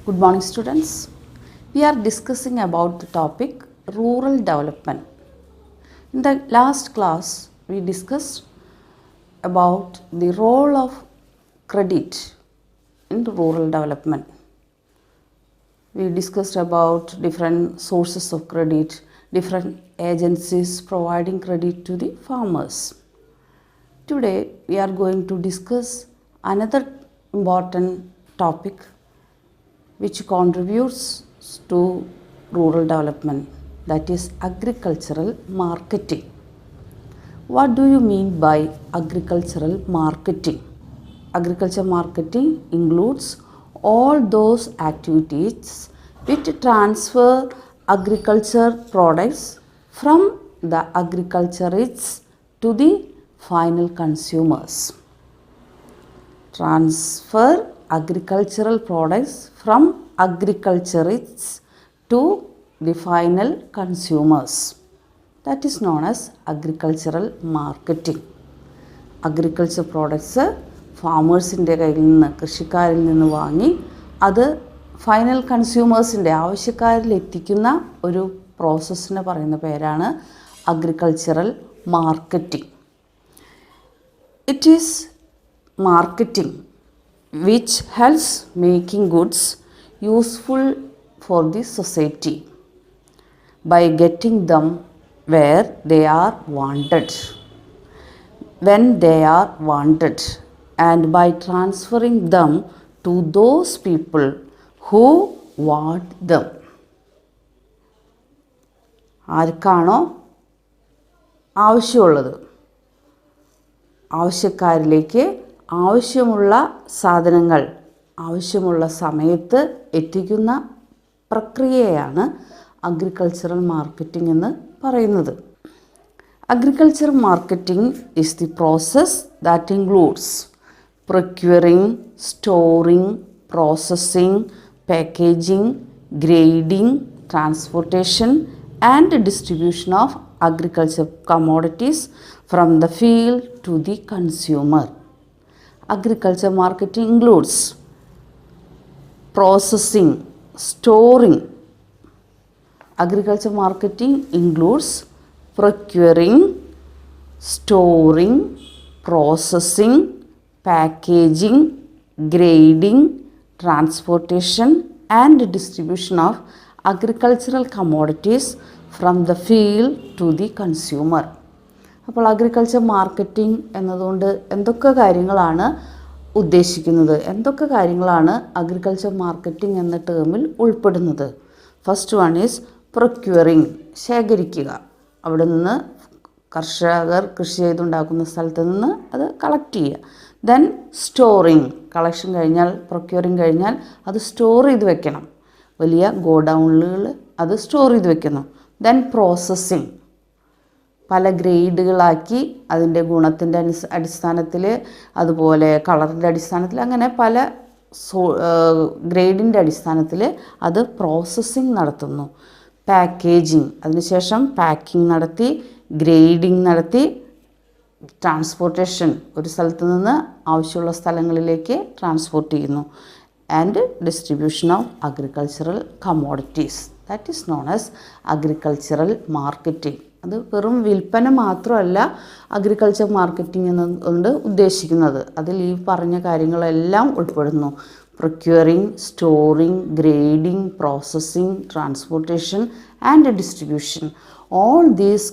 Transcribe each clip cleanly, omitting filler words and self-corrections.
Good morning, students. We are discussing about the topic rural development. In the last class, we discussed about the role of credit in rural development. We discussed about different sources of credit, different agencies providing credit to the farmers. Today, we are going to discuss another important topic which contributes to rural development, that is agricultural marketing. What do you mean by agricultural marketing? Agriculture marketing includes all those activities which transfer agriculture products from the agriculturists to the final consumers. Transfer agricultural products from agriculturists to the final consumers. That is known as agricultural marketing. Agriculture products ഫാമേഴ്സിൻ്റെ കയ്യിൽ നിന്ന്, കൃഷിക്കാരിൽ നിന്ന് വാങ്ങി അത് final കൺസ്യൂമേഴ്സിൻ്റെ ആവശ്യക്കാരിൽ എത്തിക്കുന്ന ഒരു പ്രോസസ്സിന് പറയുന്ന പേരാണ് agricultural marketing. It is marketing which helps making goods useful for the society by getting them where they are wanted, when they are wanted, and by transferring them to those people who want them. ആർക്കാണോ ആവശ്യമുള്ളത് ആവശ്യക്കാരിലേക്ക് ആവശ്യമുള്ള സാധനങ്ങൾ ആവശ്യമുള്ള സമയത്ത് എത്തിക്കുന്ന പ്രക്രിയയാണ് agricultural marketing എന്ന് പറയുന്നത്. Agriculture marketing is the process that includes procuring, storing, processing, packaging, grading, transportation and distribution of agriculture commodities from the field to the consumer. Agriculture marketing includes processing, storing. Agriculture marketing includes procuring, storing, processing, packaging, grading, transportation and distribution of agricultural commodities from the field to the consumer. അപ്പോൾ agriculture marketing എന്നതുകൊണ്ട് എന്തൊക്കെ കാര്യങ്ങളാണ് ഉദ്ദേശിക്കുന്നത്, എന്തൊക്കെ കാര്യങ്ങളാണ് agriculture marketing എന്ന ടേമിൽ ഉൾപ്പെടുന്നത്? ഫസ്റ്റ് വൺ ഈസ് പ്രൊക്യൂറിങ്, ശേഖരിക്കുക. അവിടെ നിന്ന് കർഷകർ കൃഷി ചെയ്തുണ്ടാക്കുന്ന സ്ഥലത്ത് നിന്ന് അത് കളക്ട് ചെയ്യുക. ദെൻ സ്റ്റോറിങ്, കളക്ഷൻ കഴിഞ്ഞാൽ, പ്രൊക്യൂറിങ് കഴിഞ്ഞാൽ അത് സ്റ്റോർ ചെയ്ത് വെക്കണം. വലിയ ഗോഡൗണുകൾ അത് സ്റ്റോർ ചെയ്ത് വെക്കുന്നു. ദെൻ പ്രോസസ്സിങ്, പല ഗ്രേഡുകളാക്കി അതിൻ്റെ ഗുണത്തിൻ്റെ അടിസ്ഥാനത്തിൽ, അതുപോലെ കളറിൻ്റെ അടിസ്ഥാനത്തിൽ, അങ്ങനെ പല ഗ്രേഡിൻ്റെ അടിസ്ഥാനത്തിൽ അത് പ്രോസസ്സിങ് നടത്തുന്നു. പാക്കേജിങ്, അതിനുശേഷം പാക്കിംഗ് നടത്തി, ഗ്രേഡിങ് നടത്തി, ട്രാൻസ്പോർട്ടേഷൻ, ഒരു സ്ഥലത്ത് നിന്ന് ആവശ്യമുള്ള സ്ഥലങ്ങളിലേക്ക് ട്രാൻസ്പോർട്ട് ചെയ്യുന്നു. And distribution of agricultural commodities, that is known as agricultural marketing. അത് വെറും വിൽപ്പന മാത്രമല്ല അഗ്രികൾച്ചർ മാർക്കറ്റിംഗ് എന്നുകൊണ്ട് ഉദ്ദേശിക്കുന്നത്. അതിൽ ഈ പറഞ്ഞ കാര്യങ്ങളെല്ലാം ഉൾപ്പെടുന്നു. Procuring, storing, grading, processing, transportation and distribution. All these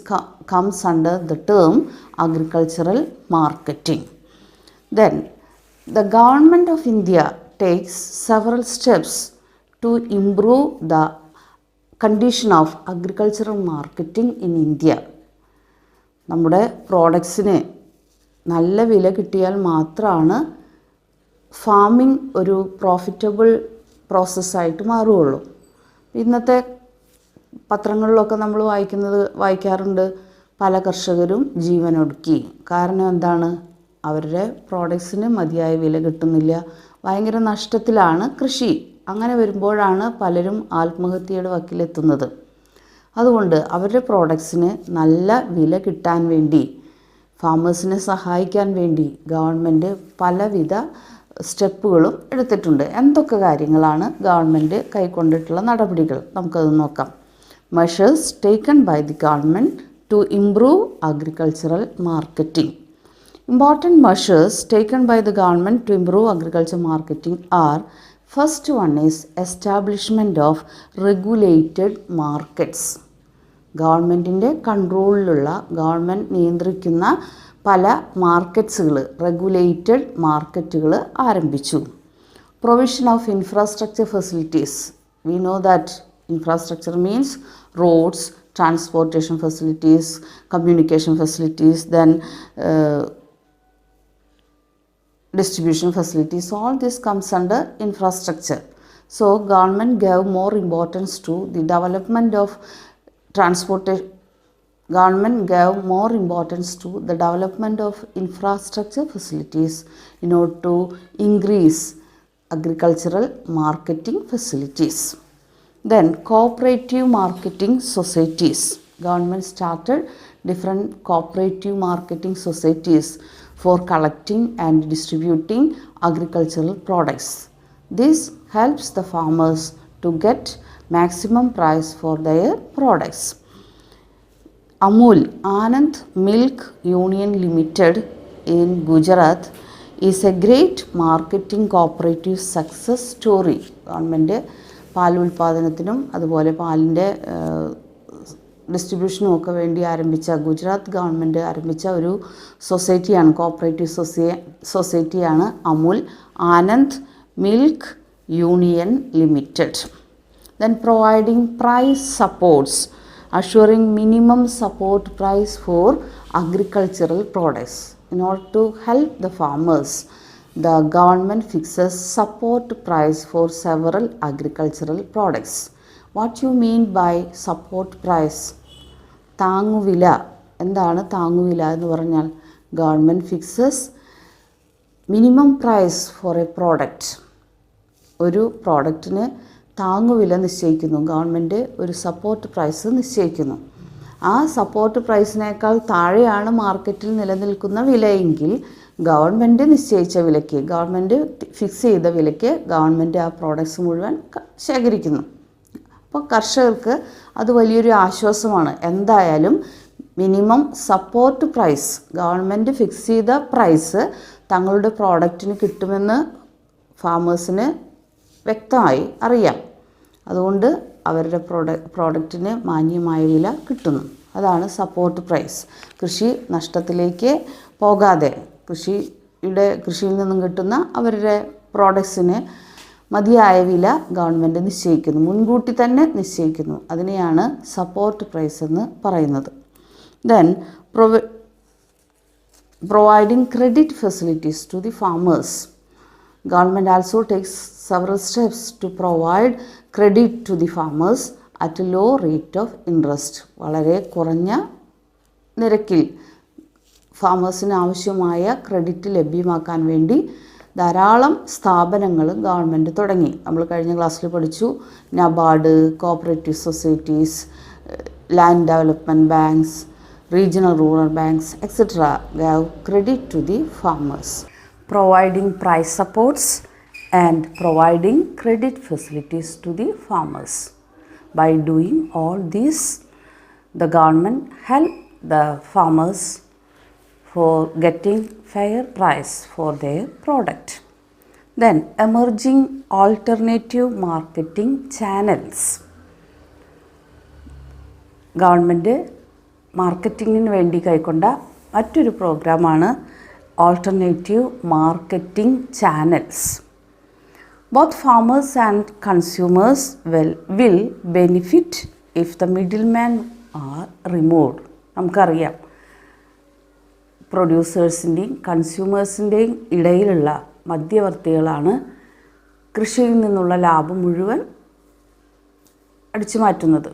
comes under the term agricultural marketing. Then the government of India takes several steps to improve the condition of agricultural marketing in India. നമ്മുടെ പ്രോഡക്ട്സിന് നല്ല വില കിട്ടിയാൽ മാത്രമാണ് farming ഒരു profitable പ്രോസസ്സായിട്ട് മാറുകയുള്ളൂ. ഇന്നത്തെ പത്രങ്ങളിലൊക്കെ നമ്മൾ വായിക്കാറുണ്ട്, പല കർഷകരും ജീവനൊടുക്കി. കാരണം എന്താണ്? അവരുടെ പ്രോഡക്ട്സിന് മതിയായ വില കിട്ടുന്നില്ല, ഭയങ്കര നഷ്ടത്തിലാണ് കൃഷി. അങ്ങനെ വരുമ്പോഴാണ് പലരും ആത്മഹത്യയുടെ വക്കിലെത്തുന്നത്. അതുകൊണ്ട് അവരുടെ പ്രോഡക്ട്സിന് നല്ല വില കിട്ടാൻ വേണ്ടി, ഫാമേഴ്സിനെ സഹായിക്കാൻ വേണ്ടി ഗവൺമെൻറ് പലവിധ സ്റ്റെപ്പുകളും എടുത്തിട്ടുണ്ട്. എന്തൊക്കെ കാര്യങ്ങളാണ് ഗവൺമെൻറ് കൈക്കൊണ്ടിട്ടുള്ള നടപടികൾ നമുക്കത് നോക്കാം. Measures taken by the government to improve agricultural marketing. Important measures taken by the government to improve agriculture marketing are: first one is establishment of regulated markets. ഗവൺമെൻറ്റിൻ്റെ കൺട്രോളിലുള്ള, ഗവൺമെൻറ് നിയന്ത്രിക്കുന്ന പല മാർക്കറ്റ്സുകൾ, റെഗുലേറ്റഡ് മാർക്കറ്റുകൾ ആരംഭിച്ചു. Provision of infrastructure facilities. We know that infrastructure means roads, transportation facilities, communication facilities, then distribution facilities, all this comes under infrastructure. So government gave more importance to the development of transportation. Government gave more importance to the development of infrastructure facilities in order to increase agricultural marketing facilities. Then cooperative marketing societies. Government started different cooperative marketing societies for collecting and distributing agricultural products. This helps the farmers to get maximum price for their products. Amul, Anand Milk Union Limited in Gujarat is a great marketing cooperative success story. Government പാൽ ഉൽപ്പാദനത്തിനും അതുപോലെ പാലിൻ്റെ ഡിസ്ട്രിബ്യൂഷനും ഒക്കെ വേണ്ടി ആരംഭിച്ച, Gujarat government ആരംഭിച്ച ഒരു സൊസൈറ്റിയാണ്, cooperative സൊസൈറ്റിയാണ് Amul Anand milk union limited. Then providing price supports, assuring minimum support price for agricultural products. In order to help the farmers, the government fixes support price for several agricultural products. What you mean by support price? താങ്ങുവില. എന്താണ് താങ്ങുവില എന്ന് പറഞ്ഞാൽ? Government fixes minimum price for a product. ഒരു പ്രോഡക്റ്റിന് താങ്ങുവില നിശ്ചയിക്കുന്നു. Government ഒരു സപ്പോർട്ട് പ്രൈസ് നിശ്ചയിക്കുന്നു. ആ സപ്പോർട്ട് പ്രൈസിനേക്കാൾ താഴെയാണ് മാർക്കറ്റിൽ നിലനിൽക്കുന്ന വിലയെങ്കിൽ ഗവൺമെൻറ് നിശ്ചയിച്ച വിലയ്ക്ക്, ഗവൺമെൻറ് ഫിക്സ് ചെയ്ത വിലയ്ക്ക് ഗവൺമെൻറ് ആ പ്രോഡക്ട്സ് മുഴുവൻ ശേഖരിക്കുന്നു. അപ്പോൾ കർഷകർക്ക് അത് വലിയൊരു ആശ്വാസമാണ്. എന്തായാലും minimum support price, government fix ചെയ്ത പ്രൈസ് തങ്ങളുടെ പ്രോഡക്റ്റിന് കിട്ടുമെന്ന് ഫാമേഴ്സിന് വ്യക്തമായി അറിയാം. അതുകൊണ്ട് അവരുടെ പ്രോഡക്റ്റിന് മാന്യമായ വില കിട്ടുന്നു. അതാണ് സപ്പോർട്ട് പ്രൈസ്. കൃഷി നഷ്ടത്തിലേക്ക് പോകാതെ കൃഷിയിൽ നിന്നും കിട്ടുന്ന അവരുടെ പ്രോഡക്ട്സിന് മതിയായ വില ഗവൺമെൻറ് നിശ്ചയിക്കുന്നു, മുൻകൂട്ടി തന്നെ നിശ്ചയിക്കുന്നു. അതിനെയാണ് സപ്പോർട്ട് പ്രൈസ് എന്ന് പറയുന്നത്. Then providing credit facilities to the farmers. Government also takes several steps to provide credit to the farmers at a low rate of interest. വളരെ കുറഞ്ഞ നിരക്കിൽ ഫാമേഴ്സിന് ആവശ്യമായ ക്രെഡിറ്റ് ലഭ്യമാക്കാൻ വേണ്ടി ധാരാളം സ്ഥാപനങ്ങൾ ഗവൺമെൻറ് തുടങ്ങി. നമ്മൾ കഴിഞ്ഞ ക്ലാസ്സിൽ പഠിച്ചു. NABARD, cooperative societies, land development banks, regional rural banks, etc. gave credit to the farmers. Providing price supports and providing credit facilities to the farmers. By doing all this, the government helped the farmers for getting fair price for their product. Then emerging alternative marketing channels. Government മാർക്കറ്റിങ്ങിന് വേണ്ടി കൈക്കൊണ്ട മറ്റൊരു പ്രോഗ്രാമാണ് alternative marketing channels. Both farmers and consumers will benefit if the middle man are removed. നമുക്കറിയാം, പ്രൊഡ്യൂസേഴ്സിൻ്റെയും കൺസ്യൂമേഴ്സിൻ്റെയും ഇടയിലുള്ള മധ്യവർത്തികളാണ് കൃഷിയിൽ നിന്നുള്ള ലാഭം മുഴുവൻ അടിച്ചു മാറ്റുന്നത്.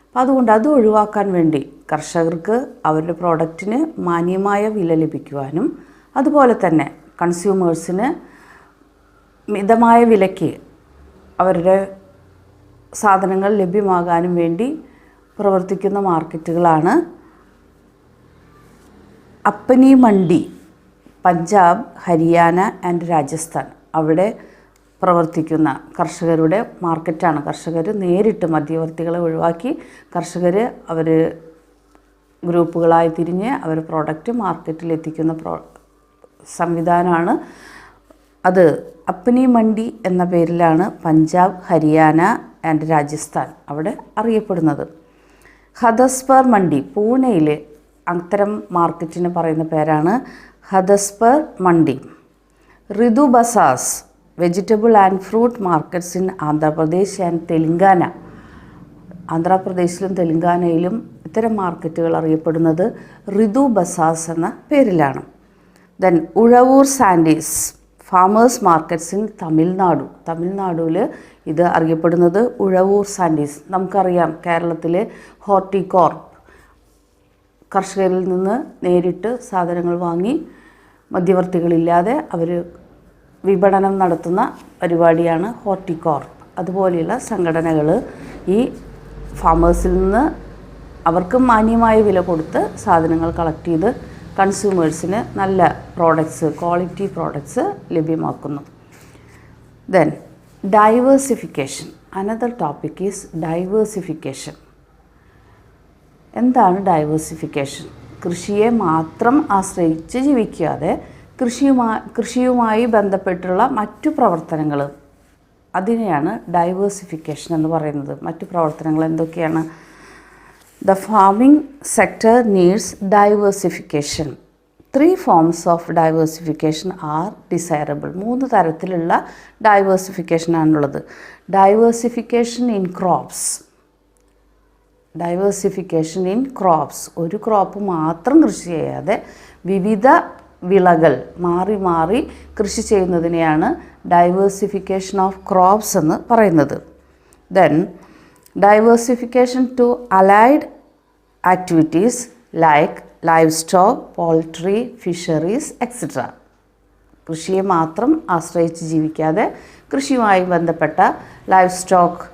അപ്പോൾ അതുകൊണ്ട് അത് ഒഴിവാക്കാൻ വേണ്ടി കർഷകർക്ക് അവരുടെ പ്രോഡക്റ്റിന് മാന്യമായ വില ലഭിക്കുവാനും അതുപോലെ തന്നെ കൺസ്യൂമേഴ്സിന് മിതമായ വിലയ്ക്ക് അവരുടെ സാധനങ്ങൾ ലഭ്യമാകാനും വേണ്ടി പ്രവർത്തിക്കുന്ന മാർക്കറ്റുകളാണ് അപ്പനി മണ്ഡി, പഞ്ചാബ്, ഹരിയാന ആൻഡ് രാജസ്ഥാൻ അവിടെ പ്രവർത്തിക്കുന്ന കർഷകരുടെ മാർക്കറ്റാണ്. കർഷകർ നേരിട്ട് മധ്യവർത്തികളെ ഒഴിവാക്കി കർഷകർ അവർ ഗ്രൂപ്പുകളായി തിരിഞ്ഞ് അവർ പ്രോഡക്റ്റ് മാർക്കറ്റിൽ എത്തിക്കുന്ന സംവിധാനമാണ്. അത് അപ്നി മണ്ഡി എന്ന പേരിലാണ് പഞ്ചാബ്, ഹരിയാന ആൻഡ് രാജസ്ഥാൻ അവിടെ അറിയപ്പെടുന്നത്. ഹദസ്പർ മണ്ഡി പൂനെയിലെ അത്തരം മാർക്കറ്റിന് പറയുന്ന പേരാണ് Hadaspar mandi. Rythu Bazaars vegetable and fruit markets in Andhra Pradesh and Telangana. ആന്ധ്രാപ്രദേശിലും തെലങ്കാനയിലും ഇത്തരം മാർക്കറ്റുകൾ അറിയപ്പെടുന്നത് ഋതു ബസാസ് എന്ന പേരിലാണ്. Then Uzhavur Sandhais farmers markets in Tamil Nadu. തമിഴ്നാടുവിൽ ഇത് അറിയപ്പെടുന്നത് ഉഴവൂർ സാൻഡീസ്. നമുക്കറിയാം കേരളത്തിലെ ഹോർട്ടികോർപ്പ് കർഷകരിൽ നിന്ന് നേരിട്ട് സാധനങ്ങൾ വാങ്ങി മധ്യവർത്തികളില്ലാതെ അവർ വിപണനം നടത്തുന്ന പരിപാടിയാണ് ഹോർട്ടികോർപ്പ്. അതുപോലെയുള്ള സംഘടനകൾ ഈ ഫാമേഴ്സിൽ നിന്ന് അവർക്ക് മാന്യമായ വില കൊടുത്ത് സാധനങ്ങൾ കളക്ട് ചെയ്ത് കൺസ്യൂമേഴ്സിന് നല്ല പ്രോഡക്ട്സ്, ക്വാളിറ്റി പ്രോഡക്ട്സ് ലഭ്യമാക്കുന്നു. Then diversification. Another topic is diversification. എന്താണ് ഡൈവേഴ്സിഫിക്കേഷൻ? കൃഷിയെ മാത്രം ആശ്രയിച്ച് ജീവിക്കാതെ കൃഷിയുമായി ബന്ധപ്പെട്ടുള്ള മറ്റു പ്രവർത്തനങ്ങൾ, അതിനെയാണ് ഡൈവേഴ്സിഫിക്കേഷൻ എന്ന് പറയുന്നത്. മറ്റു പ്രവർത്തനങ്ങൾ എന്തൊക്കെയാണ്? The farming sector needs diversification. 3 forms of diversification are desirable. 3 തരത്തിലുള്ള ഡൈവേഴ്സിഫിക്കേഷനാണുള്ളത്. Diversification in crops. Diversification in crops, ഒരു ക്രോപ്പ് മാത്രം കൃഷി ചെയ്യാതെ വിവിധ വിളകൾ മാറി മാറി കൃഷി ചെയ്യുന്നതിനെയാണ് ഡൈവേഴ്സിഫിക്കേഷൻ ഓഫ് ക്രോപ്സ് എന്ന് പറയുന്നത്. Then diversification to allied activities like livestock, poultry, fisheries etcetera. കൃഷിയെ മാത്രം ആശ്രയിച്ച് ജീവിക്കാതെ കൃഷിയുമായി ബന്ധപ്പെട്ട livestock,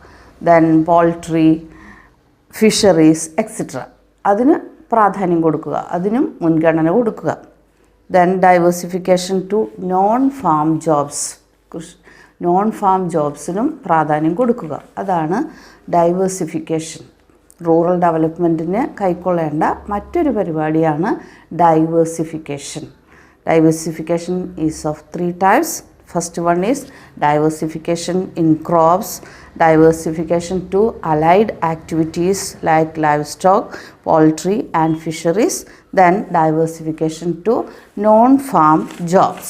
then poultry, fisheries etcetera അതിന് പ്രാധാന്യം കൊടുക്കുക, അതിനും മുൻഗണന കൊടുക്കുക. Then diversification to non farm jobs. Non farm ജോബ്സിനും പ്രാധാന്യം കൊടുക്കുക. അതാണ് ഡൈവേഴ്സിഫിക്കേഷൻ. റൂറൽ ഡെവലപ്മെൻറ്റിന് കൈക്കൊള്ളേണ്ട മറ്റൊരു പരിപാടിയാണ് diversification. Diversification is of 3 types. First one is diversification in crops, diversification to allied activities like livestock, poultry and fisheries, then diversification to non-farm jobs.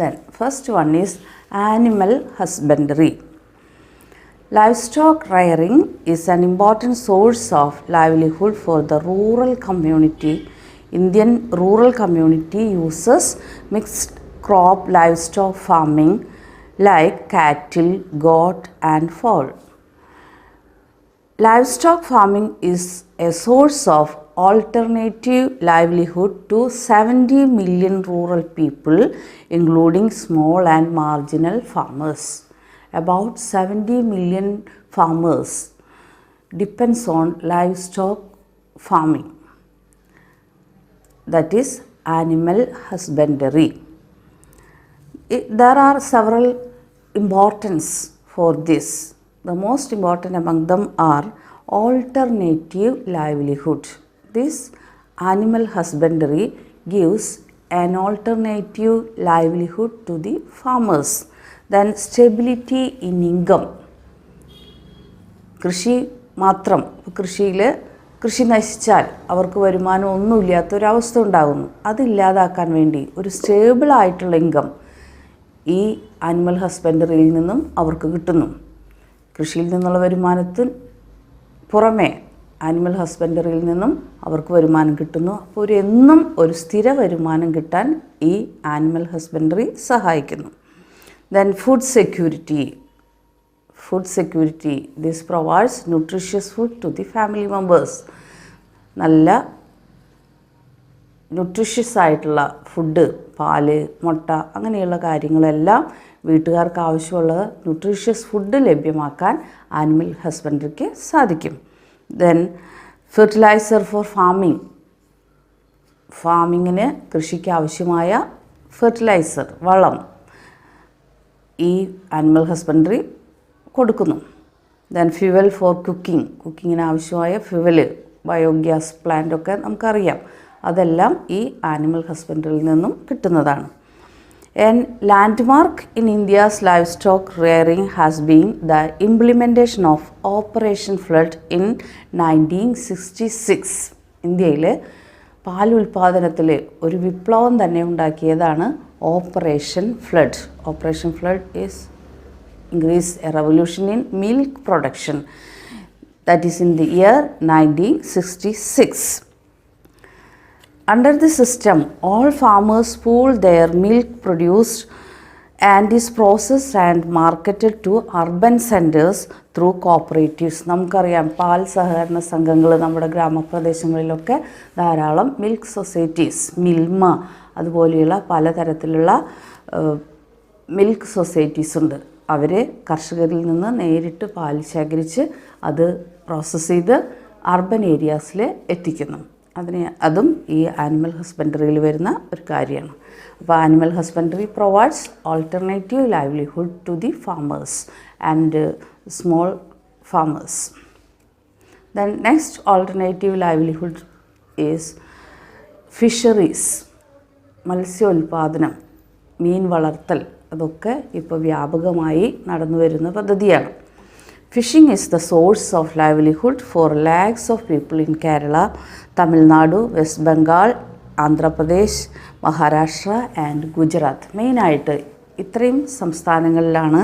Then first one is animal husbandry. Livestock rearing is an important source of livelihood for the rural community. Indian rural community uses mixed crop livestock farming like cattle, goat and fowl. Livestock farming is a source of alternative livelihood to 70 million rural people, including small and marginal farmers. About 70 million farmers depends on livestock farming, that is animal husbandry. There are several importance for this. The most important among them are alternative livelihood. This animal husbandry gives an alternative livelihood to the farmers. Then stability in income. കൃഷി മാത്രം, കൃഷി നശിച്ചാൽ അവർക്ക് വരുമാനം ഒന്നുമില്ലാത്തൊരവസ്ഥ ഉണ്ടാകുന്നു. അതില്ലാതാക്കാൻ വേണ്ടി ഒരു സ്റ്റേബിളായിട്ടുള്ള income ഈ animal ഹസ്ബൻഡറിയിൽ നിന്നും അവർക്ക് കിട്ടുന്നു. കൃഷിയിൽ നിന്നുള്ള വരുമാനത്തിന് പുറമേ ആനിമൽ ഹസ്ബൻഡറിയിൽ നിന്നും അവർക്ക് വരുമാനം കിട്ടുന്നു. അപ്പോൾ എന്നും ഒരു സ്ഥിര വരുമാനം കിട്ടാൻ ഈ ആനിമൽ ഹസ്ബൻഡറി സഹായിക്കുന്നു. Then food security. Food security. This provides nutritious food to the family members. നല്ല ന്യൂട്രീഷ്യസ് ആയിട്ടുള്ള ഫുഡ്, പാല്, മുട്ട അങ്ങനെയുള്ള കാര്യങ്ങളെല്ലാം വീട്ടുകാർക്ക് ആവശ്യമുള്ള ന്യൂട്രീഷ്യസ് ഫുഡ് ലഭ്യമാക്കാൻ ആനിമൽ ഹസ്ബൻഡറിക്ക് സാധിക്കും. Then fertiliser for farming. ഫാമിങ്ങിന് കൃഷിക്ക് ആവശ്യമായ ഫെർട്ടിലൈസർ, വളം ഈ ആനിമൽ ഹസ്ബൻഡറി കൊടുക്കുന്നു. ദെൻ ഫ്യുവൽ ഫോർ കുക്കിങ്ങിന് ആവശ്യമായ ഫ്യുവല്, ബയോഗ്യാസ് പ്ലാന്റൊക്കെ നമുക്കറിയാം, അതെല്ലാം ഈ ആനിമൽ ഹസ്ബൻഡറിയിൽ നിന്നും കിട്ടുന്നതാണ്. An landmark in India's livestock rearing has been the implementation of Operation Flood in 1966. ഇന്ത്യയിൽ പാൽ ഉൽപ്പാദനത്തിൽ ഒരു വിപ്ലവം തന്നെ ഉണ്ടാക്കിയതാണ് operation flood. Operation flood is increased a revolution in milk production, that is in the year 1966. Under the system, all farmers pool their milk produced and is processed and marketed to urban centers through cooperatives. നമുക്കറിയാം പാൽ സഹകരണ സംഘങ്ങൾ നമ്മുടെ ഗ്രാമപ്രദേശങ്ങളിലൊക്കെ ധാരാളം milk societies, Milma അതുപോലെയുള്ള പലതരത്തിലുള്ള milk societies ഉണ്ട്. അവർ കർഷകരിൽ നിന്ന് നേരിട്ട് പാൽ ശേഖരിച്ച് അത് പ്രോസസ്സ് ചെയ്ത് അർബൻ ഏരിയാസിൽ എത്തിക്കുന്നു. അതും ഈ ആനിമൽ ഹസ്ബൻഡറിയിൽ വരുന്ന ഒരു കാര്യമാണ്. അപ്പോൾ animal husbandry provides alternative livelihood to the farmers and small farmers. Then next alternative livelihood is fisheries. മത്സ്യോൽപാദനം, മീൻ വളർത്തൽ, അതൊക്കെ ഇപ്പോൾ വ്യാപകമായി നടന്നു വരുന്ന പദ്ധതിയാണ്. Fishing is the source of livelihood for lakhs of people in Kerala, Tamil Nadu, West Bengal, Andhra Pradesh, Maharashtra and Gujarat. മെയിനായിട്ട് ഇത്രയും സംസ്ഥാനങ്ങളിലാണ്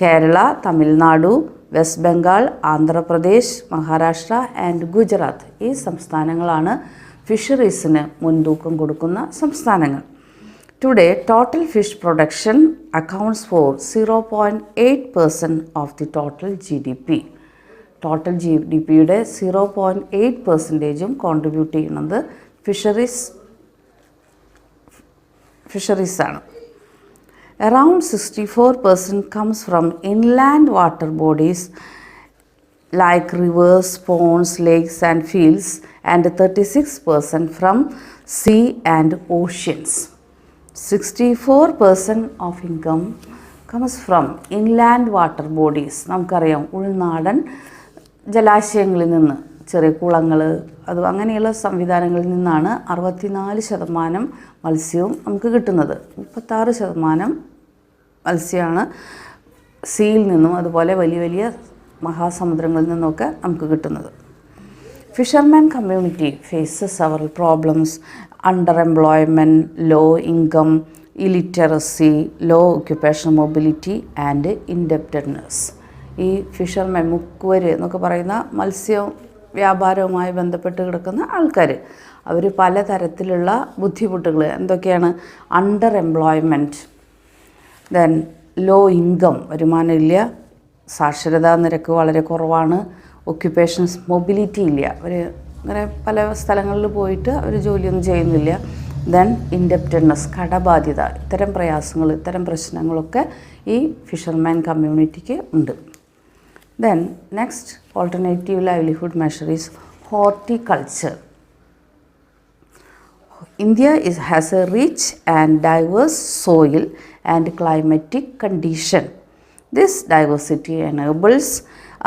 കേരള, തമിഴ്നാടു, വെസ്റ്റ് ബംഗാൾ, ആന്ധ്രാപ്രദേശ്, മഹാരാഷ്ട്ര ആൻഡ് ഗുജറാത്ത്. ഈ സംസ്ഥാനങ്ങളാണ് ഫിഷറീസിന് മുൻതൂക്കം കൊടുക്കുന്ന സംസ്ഥാനങ്ങൾ. Today, total fish production accounts for 0.8% of the total GDP. Total GDPയുടെ 0.8% contribute ചെയ്യുന്നത് ഫിഷറീസാണ്. Around 64% comes from inland water bodies like rivers, ponds, lakes and fields, and 36% from sea and oceans. 64% of income comes from inland water bodies. നമുക്കറിയാം ഉൾനാടൻ ജലാശയങ്ങളിൽ നിന്ന്, ചെറിയ കുളങ്ങൾ, അത് അങ്ങനെയുള്ള സംവിധാനങ്ങളിൽ നിന്നാണ് 64% മത്സ്യവും നമുക്ക് കിട്ടുന്നത്. 36% മത്സ്യമാണ് സീയിൽ നിന്നും അതുപോലെ വലിയ വലിയ മഹാസമുദ്രങ്ങളിൽ നിന്നൊക്കെ നമുക്ക് കിട്ടുന്നത്. Fishermen community faces several problems: underemployment, low income, illiteracy, low occupational mobility and indebtedness. ഈ ഫിഷർമെൻ, മുക്കുവര് എന്നൊക്കെ പറയുന്ന മത്സ്യ വ്യാപാരവുമായി ബന്ധപ്പെട്ട് കിടക്കുന്ന ആൾക്കാർ, അവർ പലതരത്തിലുള്ള ബുദ്ധിമുട്ടുകൾ എന്തൊക്കെയാണ്? Underemployment, then low income, വരുമാനമില്ല, സാക്ഷരതാ നിരക്ക് വളരെ കുറവാണ്, ഒക്യുപ്പേഷൻസ് മൊബിലിറ്റി ഇല്ല, അവർ അങ്ങനെ പല സ്ഥലങ്ങളിൽ പോയിട്ട് അവർ ജോലിയൊന്നും ചെയ്യുന്നില്ല. ദെൻ ഇൻഡെപ്റ്റഡ്നെസ്, കടബാധ്യത, ഇത്തരം പ്രയാസങ്ങൾ, ഇത്തരം പ്രശ്നങ്ങളൊക്കെ ഈ ഫിഷർമാൻ കമ്മ്യൂണിറ്റിക്ക് ഉണ്ട്. Then next alternative livelihood measure is horticulture. India has a rich and diverse soil and climatic condition. This diversity enables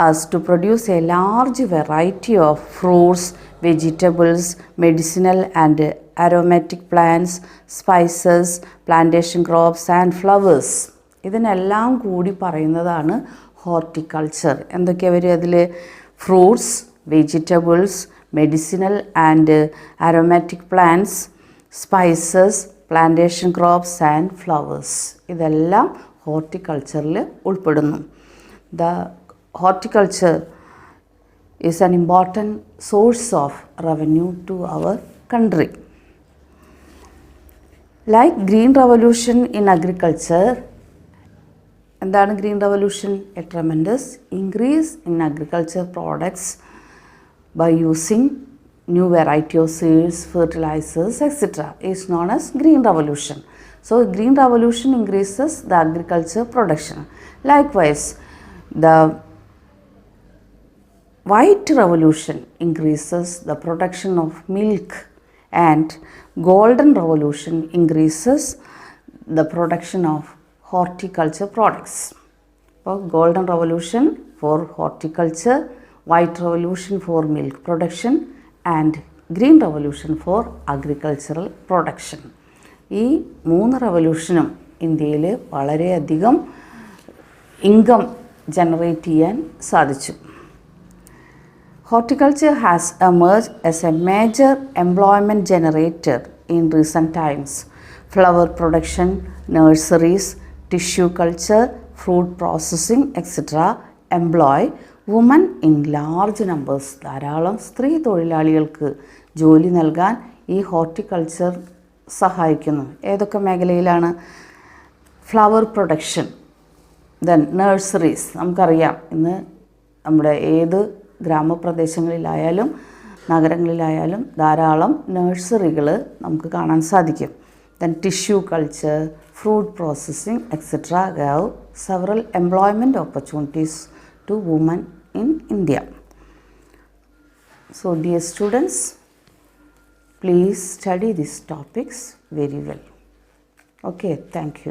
us to produce a large variety of fruits, vegetables, medicinal and aromatic plants, spices, plantation crops and flowers. ഇതിനെല്ലാം കൂടി പറയുന്നതാണ് horticulture. എന്തൊക്കെയാണ് വരിക അതിൽ? Fruits, vegetables, medicinal and aromatic plants, spices, plantation crops and flowers. ഇതെല്ലാം ഹോർട്ടിക്കൾച്ചറിൽ ഉൾപ്പെടുന്നു. The horticulture is an important source of revenue to our country. Like green revolution in agriculture, എന്താണ് green revolution? A tremendous increase in agriculture products by using new variety of seeds, fertilizers, etc. is known as green revolution. So green revolution increases the agriculture production. Likewise, the white revolution increases the production of milk and golden revolution increases the production of horticulture products. അപ്പോൾ golden revolution for horticulture, white revolution for milk production and green revolution for agricultural production. ഈ 3 റവല്യൂഷനും ഇന്ത്യയിൽ വളരെയധികം income generate ചെയ്യാൻ സാധിച്ചു. Horticulture has emerged as a major employment generator in recent times. Flower production, nurseries, tissue culture, fruit processing, etc. employ women in large numbers. ധാരാളം സ്ത്രീ തൊഴിലാളികൾക്ക് ജോലി നൽകാൻ ഈ ഹോർട്ടിക്കൾച്ചർ സഹായിക്കുന്നു. ഏതൊക്കെ മേഖലയിലാണ്? Flower production, then nurseries. നമുക്കറിയാം ഇന്ന് നമ്മുടെ ഏത് ഗ്രാമപ്രദേശങ്ങളിലായാലും നഗരങ്ങളിലായാലും ധാരാളം നഴ്സറികൾ നമുക്ക് കാണാൻ സാധിക്കും. Then tissue culture, fruit processing etcetera gave several employment opportunities to women in India. So dear students, please study these topics very well. Okay, thank you.